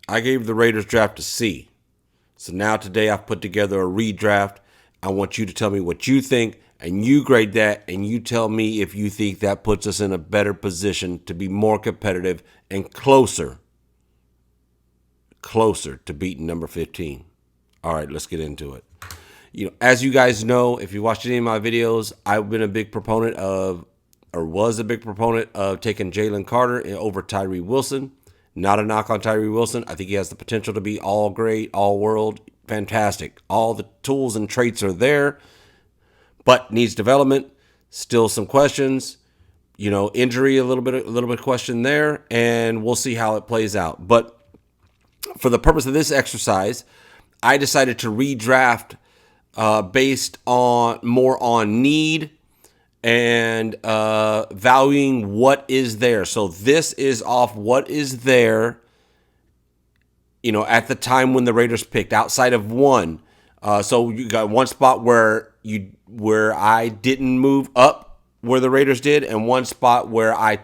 I gave the Raiders draft a C. So now today I've put together a redraft. I want you to tell me what you think, and you grade that, and you tell me if you think that puts us in a better position to be more competitive and closer to beating number 15. All right, let's get into it. As you guys know, if you watched any of my videos, I've been a big proponent of, or was a big proponent of, taking Jalen Carter over Tyree Wilson. Not a knock on Tyree Wilson. I think he has the potential to be all great, all world, fantastic. All the tools and traits are there, but needs development. Still some questions. Injury, a little bit question there, and we'll see how it plays out. But for the purpose of this exercise, I decided to redraft based on more on need and valuing what is there. So this is off what is there, at the time when the Raiders picked, outside of one. So you got one spot where I didn't move up where the Raiders did, and one spot where I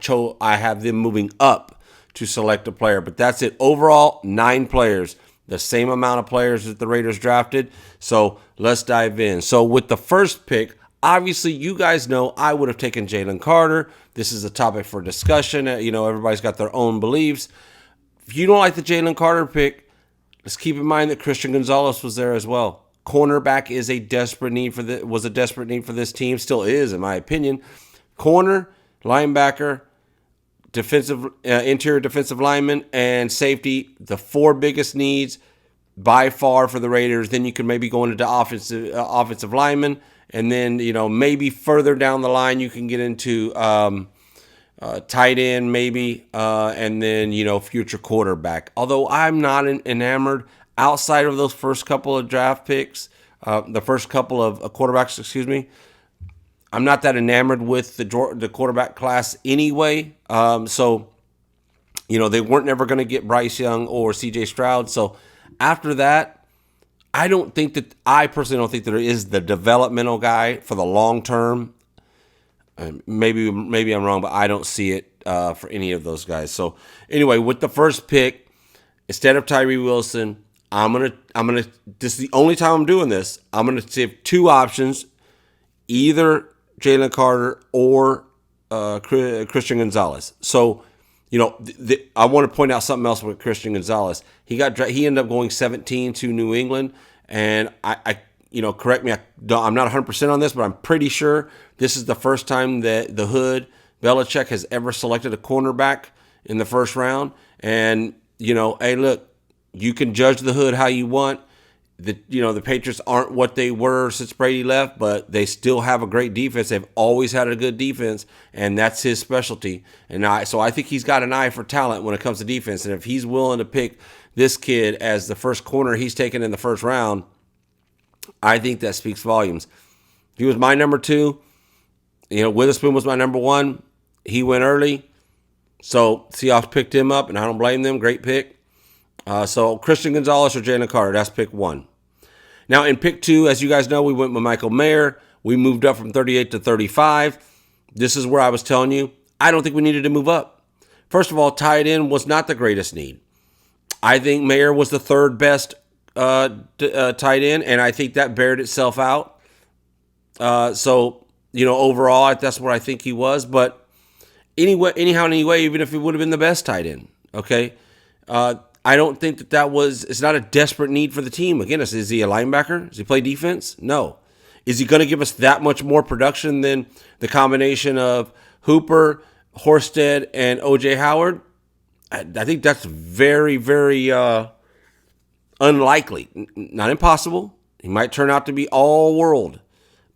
have them moving up to select a player. But that's it. Overall, 9 players. The same amount of players that the Raiders drafted. So let's dive in. So with the first pick, obviously you guys know I would have taken Jalen Carter. This is a topic for discussion. Everybody's got their own beliefs. If you don't like the Jalen Carter pick, let's keep in mind that Christian Gonzalez was there as well. Cornerback was a desperate need for this team. Still is, in my opinion. Corner, linebacker, interior defensive lineman, and safety, the 4 biggest needs by far for the Raiders. Then you could maybe go into offensive lineman, and then maybe further down the line you can get into tight end maybe, and then future quarterback. Although I'm not enamored outside of those first couple of draft picks, the first couple of quarterbacks, excuse me. I'm not that enamored with the quarterback class anyway. So they weren't never going to get Bryce Young or C.J. Stroud. So after that, I personally don't think there is the developmental guy for the long term. Maybe I'm wrong, but I don't see it for any of those guys. So anyway, with the first pick, instead of Tyree Wilson, I'm gonna. This is the only time I'm doing this. I'm gonna give 2 options, either Jalen Carter or Christian Gonzalez. So, I want to point out something else with Christian Gonzalez. He ended up going 17 to New England, and I correct me, I'm not 100% on this, but I'm pretty sure this is the first time that the Hood, Belichick, has ever selected a cornerback in the first round. And, hey, look, you can judge the Hood how you want. The Patriots aren't what they were since Brady left, but they still have a great defense. They've always had a good defense, and that's his specialty. So I think he's got an eye for talent when it comes to defense. And if he's willing to pick this kid as the first corner he's taken in the first round, I think that speaks volumes. He was my number 2. Witherspoon was my number 1. He went early, so Seahawks picked him up, and I don't blame them. Great pick. So Christian Gonzalez or Jalen Carter, that's pick 1. Now in pick 2, as you guys know, we went with Michael Mayer. We moved up from 38 to 35. This is where I was telling you, I don't think we needed to move up. First of all, tight end was not the greatest need. I think Mayer was the 3rd best tight end, and I think that bared itself out. So overall, that's what I think he was. But anyway, even if he would have been the best tight end, okay, I don't think it's not a desperate need for the team. Again, is he a linebacker? Does he play defense? No. Is he going to give us that much more production than the combination of Hooper, Horsted, and O.J. Howard? I think that's very, very unlikely. Not impossible. He might turn out to be all world.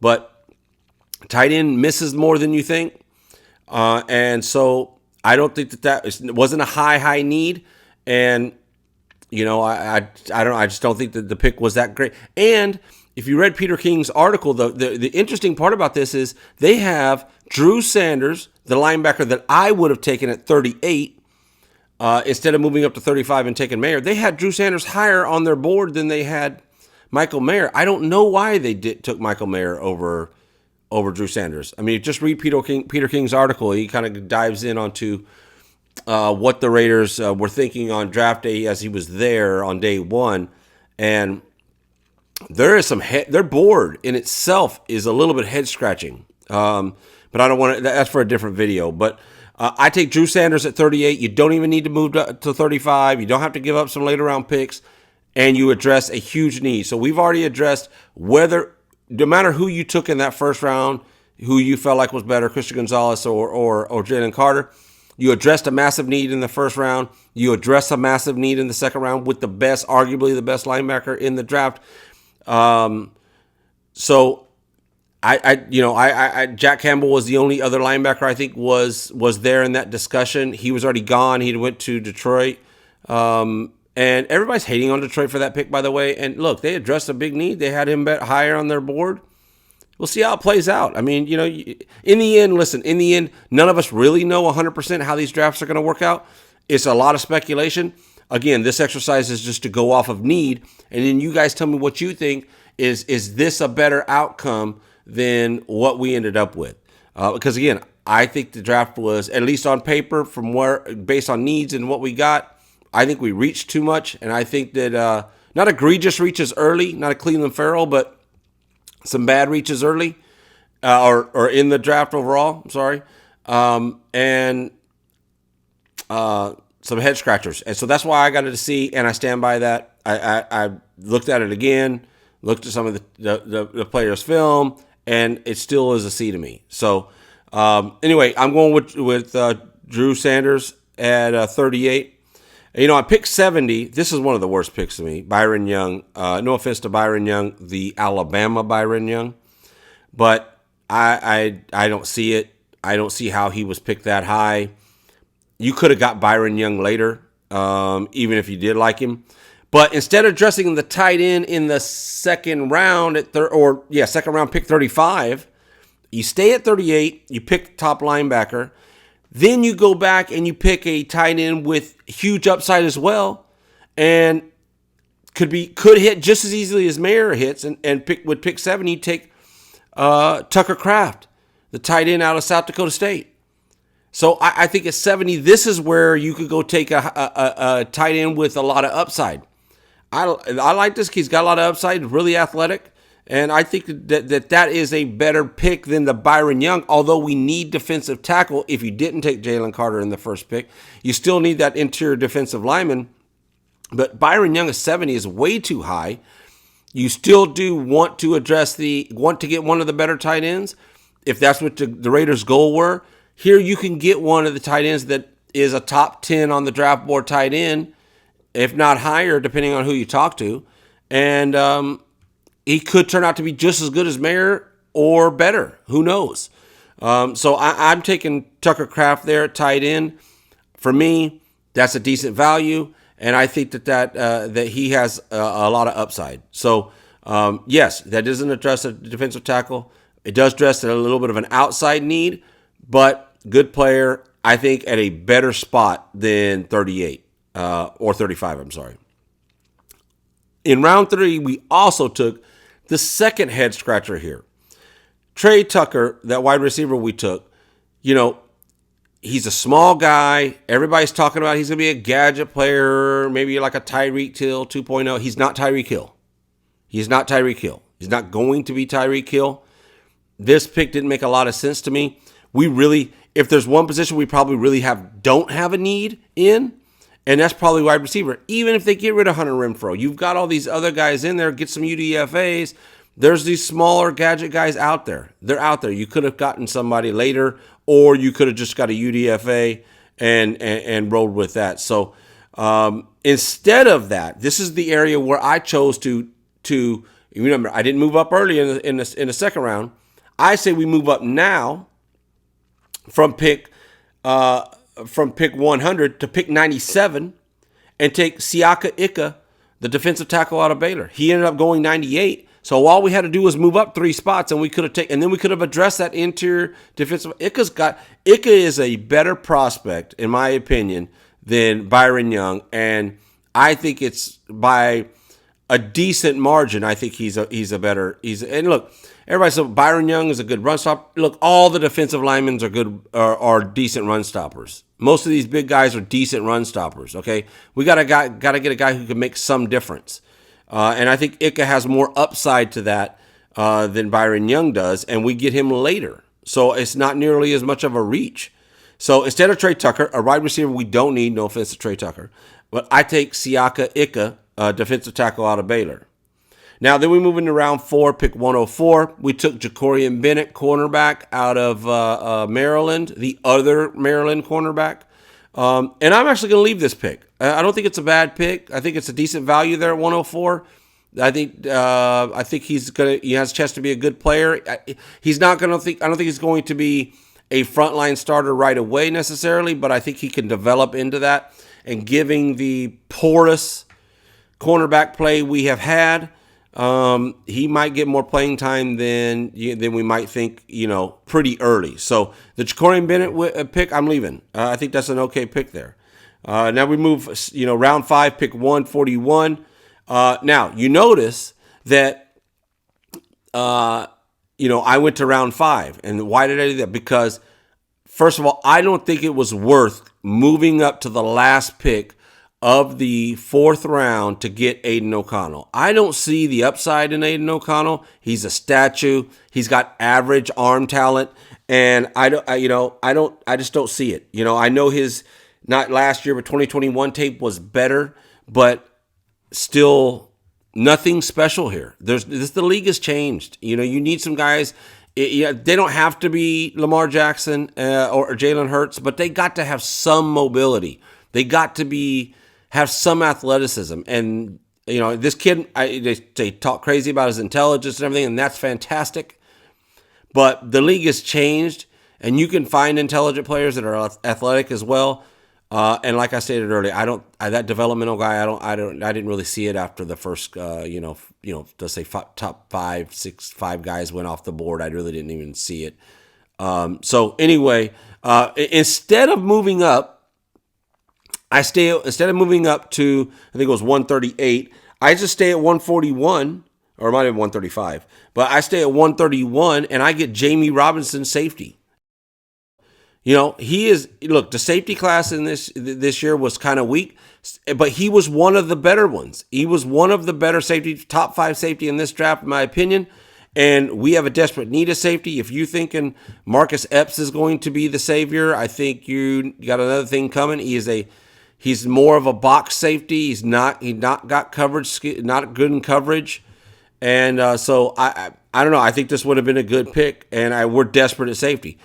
But tight end misses more than you think. And so I don't think that wasn't a high need. And, I just don't think that the pick was that great. And if you read Peter King's article, the interesting part about this is they have Drew Sanders, the linebacker that I would have taken at 38, instead of moving up to 35 and taking Mayer. They had Drew Sanders higher on their board than they had Michael Mayer. I don't know why they took Michael Mayer over Drew Sanders. I mean, just read Peter King's article. He kind of dives in onto what the Raiders were thinking on draft day as he was there on day one, and there is their board in itself is a little bit head scratching. But I don't want to. That's for a different video. But I take Drew Sanders at 38. You don't even need to move to 35. You don't have to give up some later round picks, and you address a huge need. So we've already addressed whether, no matter who you took in that first round, who you felt like was better, Christian Gonzalez or Jalen Carter. You addressed a massive need in the first round. You address a massive need in the second round with the best, arguably the best linebacker in the draft. So Jack Campbell was the only other linebacker I think was there in that discussion. He was already gone. He went to Detroit. And everybody's hating on Detroit for that pick, by the way. And look, they addressed a big need. They had him bet higher on their board. We'll see how it plays out. I mean, in the end, none of us really know 100% how these drafts are going to work out. It's a lot of speculation. Again, this exercise is just to go off of need. And then you guys tell me what you think. Is this a better outcome than what we ended up with? Because, again, I think the draft was, at least on paper, based on needs and what we got, I think we reached too much. And I think that not egregious reaches early, not a Cleveland Farrell, but some bad reaches early, or in the draft overall. I'm sorry, and some head scratchers, and so that's why I got it to C, and I stand by that. I looked at it again, looked at some of the players' film, and it still is a C to me. So anyway, I'm going with Drew Sanders at 38. I picked 70. This is one of the worst picks to me. Byron Young. No offense to Byron Young, the Alabama Byron Young. But I don't see it. I don't see how he was picked that high. You could have got Byron Young later, even if you did like him. But instead of addressing the tight end in the second round second round pick 35, you stay at 38. You pick the top linebacker. Then you go back and you pick a tight end with huge upside as well, and could hit just as easily as Mayer hits. And pick 7, you take Tucker Kraft, the tight end out of South Dakota State. So I think at 70, this is where you could go take a tight end with a lot of upside. I like this. He's got a lot of upside, really athletic. And I think that is a better pick than the Byron Young, although we need defensive tackle. If you didn't take Jalen Carter in the first pick, you still need that interior defensive lineman. But Byron Young at 70 is way too high. You still do want to get one of the better tight ends, if that's what the Raiders' goal were. Here you can get one of the tight ends that is a top 10 on the draft board tight end, if not higher, depending on who you talk to. And he could turn out to be just as good as Mayer or better. Who knows? So I'm taking Tucker Kraft there at tight end. For me, that's a decent value, and I think that he has a lot of upside. So, yes, that doesn't address a defensive tackle. It does address a little bit of an outside need, but good player, I think, at a better spot than 38 or 35, I'm sorry. In round 3, we also took the second head scratcher here. Trey Tucker, that wide receiver we took, he's a small guy. Everybody's talking about he's going to be a gadget player, maybe like a Tyreek Hill 2.0. He's not Tyreek Hill. He's not Tyreek Hill. He's not going to be Tyreek Hill. This pick didn't make a lot of sense to me. If there's one position we probably really don't have a need in, and that's probably wide receiver. Even if they get rid of Hunter Renfrow, you've got all these other guys in there. Get some UDFAs. There's these smaller gadget guys out there. They're out there. You could have gotten somebody later, or you could have just got a UDFA and rolled with that. So instead of that, this is the area where I chose to remember. I didn't move up early in the second round. I say we move up now from pick 100 to pick 97 and take Siaka Ika, the defensive tackle out of Baylor. He ended up going 98. So all we had to do was move up 3 spots, and we could have addressed that interior defensive. Ika is a better prospect, in my opinion, than Byron Young, and I think it's by a decent margin. I think and look, everybody said Byron Young is a good run stopper. Look, all the defensive linemen are decent run stoppers. Most of these big guys are decent run stoppers. Okay, we got to get a guy who can make some difference, and I think Ika has more upside to that than Byron Young does, and we get him later, so it's not nearly as much of a reach. So instead of Trey Tucker, a wide receiver we don't need, no offense to Trey Tucker, but I take Siaka Ika, defensive tackle out of Baylor. Now, then we move into round 4, pick 104. We took Jacorian Bennett, cornerback out of Maryland, the other Maryland cornerback. And I'm actually going to leave this pick. I don't think it's a bad pick. I think it's a decent value there at 104. I think he has a chance to be a good player. I don't think he's going to be a frontline starter right away necessarily, but I think he can develop into that. And giving the porous cornerback play we have had, he might get more playing time than we might think, pretty early. So the Jacorian Bennett pick, I'm leaving. I think that's an okay pick there. Now we move, round 5, pick 141. Now you notice that, I went to round 5, and why did I do that? Because first of all, I don't think it was worth moving up to the last pick of the 4th round to get Aiden O'Connell. I don't see the upside in Aiden O'Connell. He's a statue. He's got average arm talent, and I just don't see it. I know his not last year but 2021 tape was better, but still nothing special here. The league has changed. You need some guys. They don't have to be Lamar Jackson or Jalen Hurts, but they got to have some mobility. They got to have some athleticism. And, this kid, they talk crazy about his intelligence and everything, and that's fantastic. But the league has changed, and you can find intelligent players that are athletic as well. And like I stated earlier, that developmental guy, I didn't really see it after the first, let's say top 5 guys went off the board. I really didn't even see it. So anyway, instead of moving up, instead of moving up to, I think it was 138, I just stay at 141, or it might have been 135, but I stay at 131 and I get Jamie Robinson, safety. The safety class in this year was kind of weak, but he was one of the better ones. He was one of the better safety, top 5 safety in this draft, in my opinion. And we have a desperate need of safety. If you're thinking Marcus Epps is going to be the savior, I think you got another thing coming. He's more of a box safety. He's not got coverage, not good in coverage. And so I don't know. I think this would have been a good pick, and we're desperate at safety.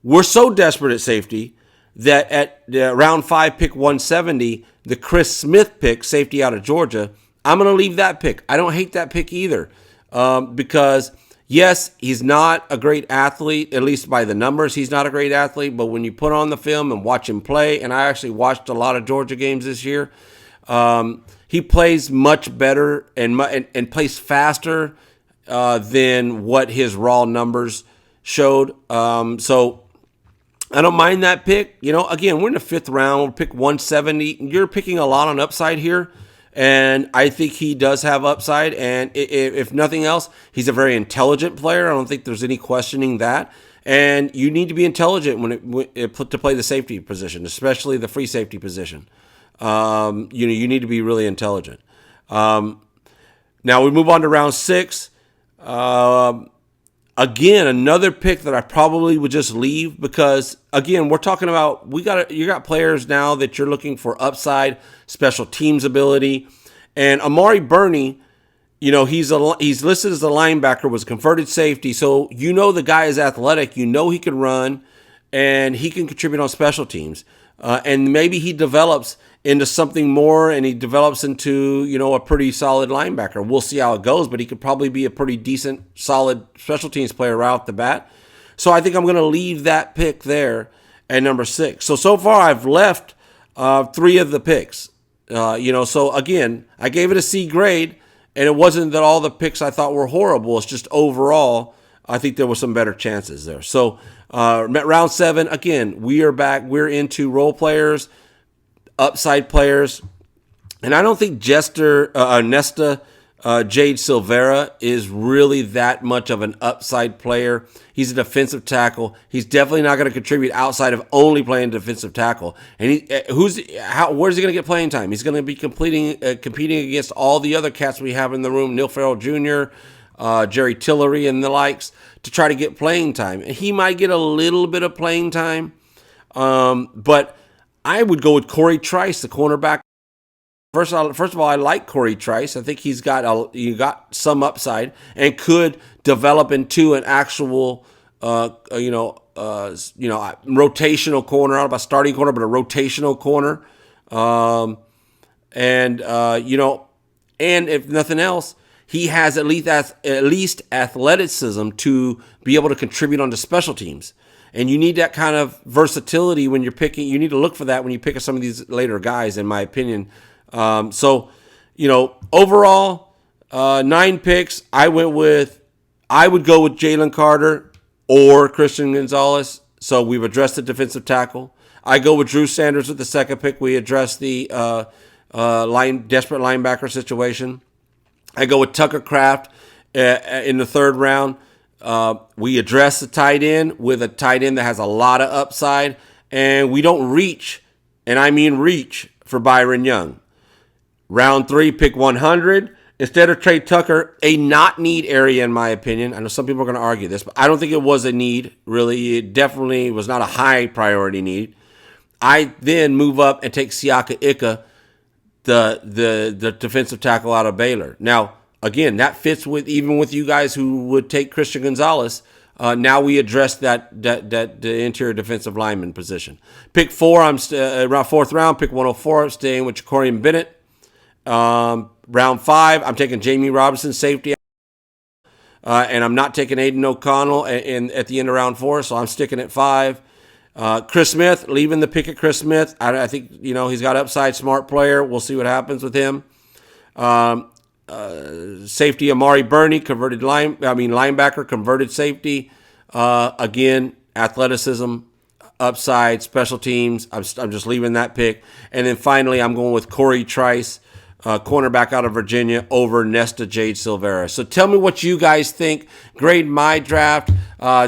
We're so desperate at safety that at round 5, pick 170, the Chris Smith pick, safety out of Georgia, I'm going to leave that pick. I don't hate that pick either, because, yes, he's not a great athlete, at least by the numbers. He's not a great athlete, but when you put on the film and watch him play, and I actually watched a lot of Georgia games this year, he plays much better and plays faster than what his raw numbers showed. So I don't mind that pick. Again, we're in the 5th round. We'll pick 170. You're picking a lot on upside here, and I think he does have upside. And if nothing else, he's a very intelligent player. I don't think there's any questioning that. And you need to be intelligent to play the safety position, especially the free safety position. You need to be really intelligent. Now we move on to round 6. Again, another pick that I probably would just leave because, again, we're talking about you got players now that you're looking for upside, special teams ability, and Amari Burney, he's listed as a linebacker, was converted safety, so the guy is athletic, he can run, and he can contribute on special teams, and maybe he develops into something more, and he develops into, a pretty solid linebacker. We'll see how it goes, but he could probably be a pretty decent, solid special teams player right off the bat. So I think I'm going to leave that pick there at number 6. So far I've left 3 of the picks. So again, I gave it a C grade, and it wasn't that all the picks I thought were horrible. It's just overall, I think there were some better chances there. So round 7, again, we are back. We're into role players, upside players, and I don't think Nesta Jade Silvera is really that much of an upside player. He's a defensive tackle. He's definitely not going to contribute outside of only playing defensive tackle. And where's he going to get playing time? He's going to be competing against all the other cats we have in the room, Neil Farrell Jr., Jerry Tillery, and the likes, to try to get playing time. And he might get a little bit of playing time, but I would go with Corey Trice, the cornerback. First of all, I like Corey Trice. I think he's got some upside and could develop into an actual, rotational corner. Not about starting corner, but a rotational corner. And if nothing else, he has at least athleticism to be able to contribute on the special teams. And you need that kind of versatility when you're picking. You need to look for that when you pick some of these later guys, in my opinion. Overall, 9 picks. I would go with Jalen Carter or Christian Gonzalez. So we've addressed the defensive tackle. I go with Drew Sanders with the second pick. We addressed the desperate linebacker situation. I go with Tucker Kraft in the third round. We address the tight end with a tight end that has a lot of upside, and we don't reach, and I mean reach, for Byron Young. Round 3, pick 100. Instead of Trey Tucker, a not need area, in my opinion. I know some people are going to argue this, but I don't think it was a need, really. It definitely was not a high priority need. I then move up and take Siaka Ika, the defensive tackle out of Baylor. Now, again, that fits even with you guys who would take Christian Gonzalez. Now we address the interior defensive lineman position. Pick 4, around 4th round. Pick 104, I'm staying with Jacorian Bennett. Round 5, I'm taking Jamie Robinson, safety, and I'm not taking Aiden O'Connell at the end of round 4, so I'm sticking at 5. Chris Smith, leaving the pick at Chris Smith. I think he's got upside, smart player. We'll see what happens with him. Safety Amari Burney, linebacker, converted safety. Again, athleticism, upside, special teams. I'm just leaving that pick. And then finally, I'm going with Corey Trice, cornerback out of Virginia, over Nesta Jade Silvera. So tell me what you guys think. Grade my draft.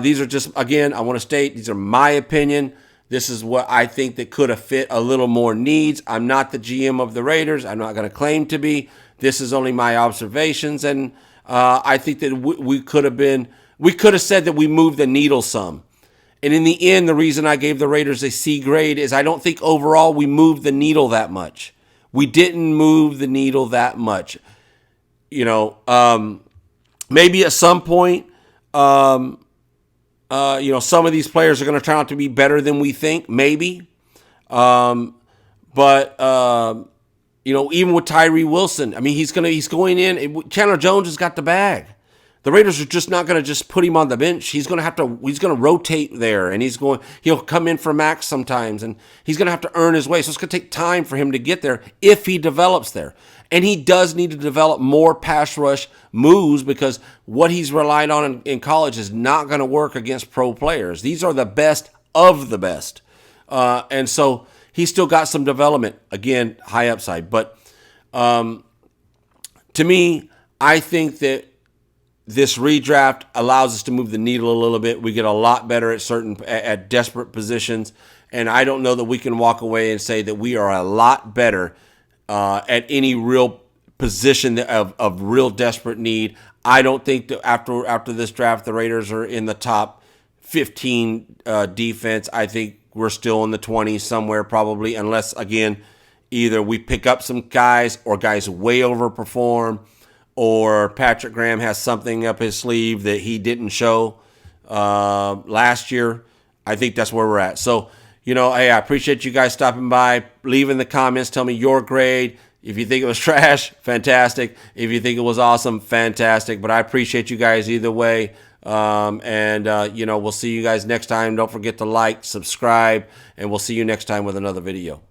These are just, again, I want to state, these are my opinion. This is what I think that could have fit a little more needs. I'm not the GM of the Raiders. I'm not going to claim to be. This is only my observations, and I think that we could have said that we moved the needle some. And in the end, the reason I gave the Raiders a C grade is I don't think overall we moved the needle that much. We didn't move the needle that much. Maybe at some point, some of these players are going to turn out to be better than we think, maybe. Even with Tyree Wilson, he's going in. Chandler Jones has got the bag. The Raiders are just not going to just put him on the bench. He's going to rotate there, and he'll come in for max sometimes, and he's going to have to earn his way. So it's going to take time for him to get there if he develops there. And he does need to develop more pass rush moves, because what he's relied on in college is not going to work against pro players. These are the best of the best. And so he's still got some development. Again, high upside. But to me, I think that this redraft allows us to move the needle a little bit. We get a lot better at desperate positions, and I don't know that we can walk away and say that we are a lot better at any real position of real desperate need. I don't think that after this draft, the Raiders are in the top 15 defense. I think we're still in the 20s somewhere probably, unless, again, either we pick up some guys or guys way overperform, or Patrick Graham has something up his sleeve that he didn't show last year. I think that's where we're at. So, hey, I appreciate you guys stopping by. Leave in the comments. Tell me your grade. If you think it was trash, fantastic. If you think it was awesome, fantastic. But I appreciate you guys either way. We'll see you guys next time. Don't forget to like, subscribe, and we'll see you next time with another video.